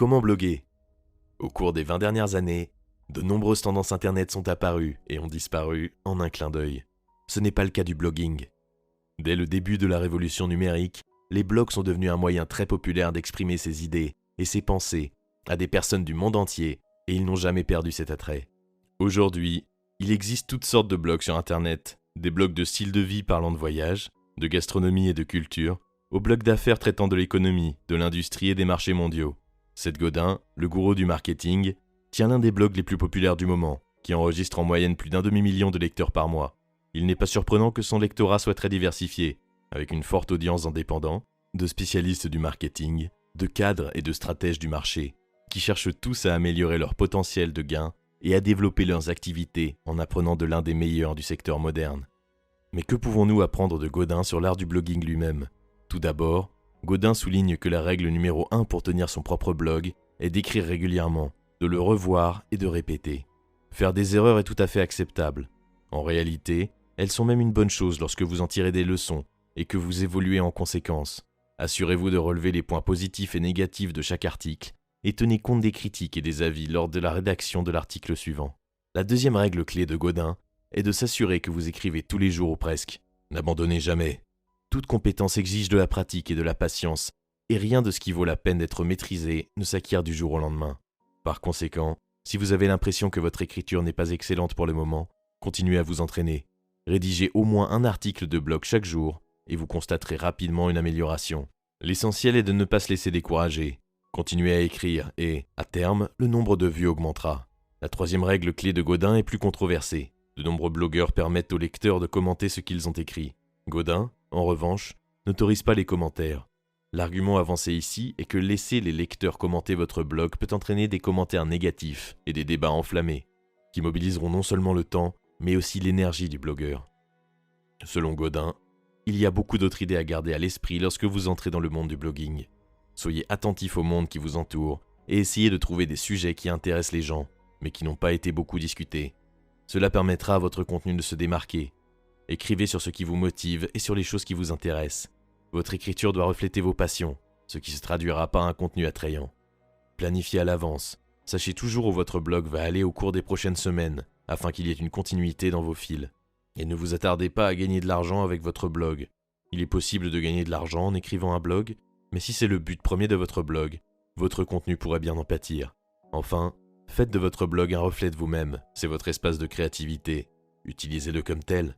Comment bloguer? Au cours des 20 dernières années, de nombreuses tendances internet sont apparues et ont disparu en un clin d'œil. Ce n'est pas le cas du blogging. Dès le début de la révolution numérique, les blogs sont devenus un moyen très populaire d'exprimer ses idées et ses pensées à des personnes du monde entier et ils n'ont jamais perdu cet attrait. Aujourd'hui, il existe toutes sortes de blogs sur internet, des blogs de style de vie parlant de voyage, de gastronomie et de culture, aux blogs d'affaires traitant de l'économie, de l'industrie et des marchés mondiaux. Seth Godin, le gourou du marketing, tient l'un des blogs les plus populaires du moment, qui enregistre en moyenne plus d'1 demi-million de lecteurs par mois. Il n'est pas surprenant que son lectorat soit très diversifié, avec une forte audience d'indépendants, de spécialistes du marketing, de cadres et de stratèges du marché, qui cherchent tous à améliorer leur potentiel de gain et à développer leurs activités en apprenant de l'un des meilleurs du secteur moderne. Mais que pouvons-nous apprendre de Godin sur l'art du blogging lui-même? Tout d'abord, Godin souligne que la règle numéro 1 pour tenir son propre blog est d'écrire régulièrement, de le revoir et de répéter. Faire des erreurs est tout à fait acceptable. En réalité, elles sont même une bonne chose lorsque vous en tirez des leçons et que vous évoluez en conséquence. Assurez-vous de relever les points positifs et négatifs de chaque article et tenez compte des critiques et des avis lors de la rédaction de l'article suivant. La deuxième règle clé de Godin est de s'assurer que vous écrivez tous les jours ou presque. N'abandonnez jamais. Toute compétence exige de la pratique et de la patience, et rien de ce qui vaut la peine d'être maîtrisé ne s'acquiert du jour au lendemain. Par conséquent, si vous avez l'impression que votre écriture n'est pas excellente pour le moment, continuez à vous entraîner. Rédigez au moins un article de blog chaque jour, et vous constaterez rapidement une amélioration. L'essentiel est de ne pas se laisser décourager. Continuez à écrire et, à terme, le nombre de vues augmentera. La troisième règle clé de Godin est plus controversée. De nombreux blogueurs permettent aux lecteurs de commenter ce qu'ils ont écrit. Godin, en revanche, n'autorise pas les commentaires. L'argument avancé ici est que laisser les lecteurs commenter votre blog peut entraîner des commentaires négatifs et des débats enflammés, qui mobiliseront non seulement le temps, mais aussi l'énergie du blogueur. Selon Godin, il y a beaucoup d'autres idées à garder à l'esprit lorsque vous entrez dans le monde du blogging. Soyez attentif au monde qui vous entoure et essayez de trouver des sujets qui intéressent les gens, mais qui n'ont pas été beaucoup discutés. Cela permettra à votre contenu de se démarquer. Écrivez sur ce qui vous motive et sur les choses qui vous intéressent. Votre écriture doit refléter vos passions, ce qui se traduira par un contenu attrayant. Planifiez à l'avance. Sachez toujours où votre blog va aller au cours des prochaines semaines, afin qu'il y ait une continuité dans vos fils. Et ne vous attardez pas à gagner de l'argent avec votre blog. Il est possible de gagner de l'argent en écrivant un blog, mais si c'est le but premier de votre blog, votre contenu pourrait bien en pâtir. Enfin, faites de votre blog un reflet de vous-même, c'est votre espace de créativité. Utilisez-le comme tel.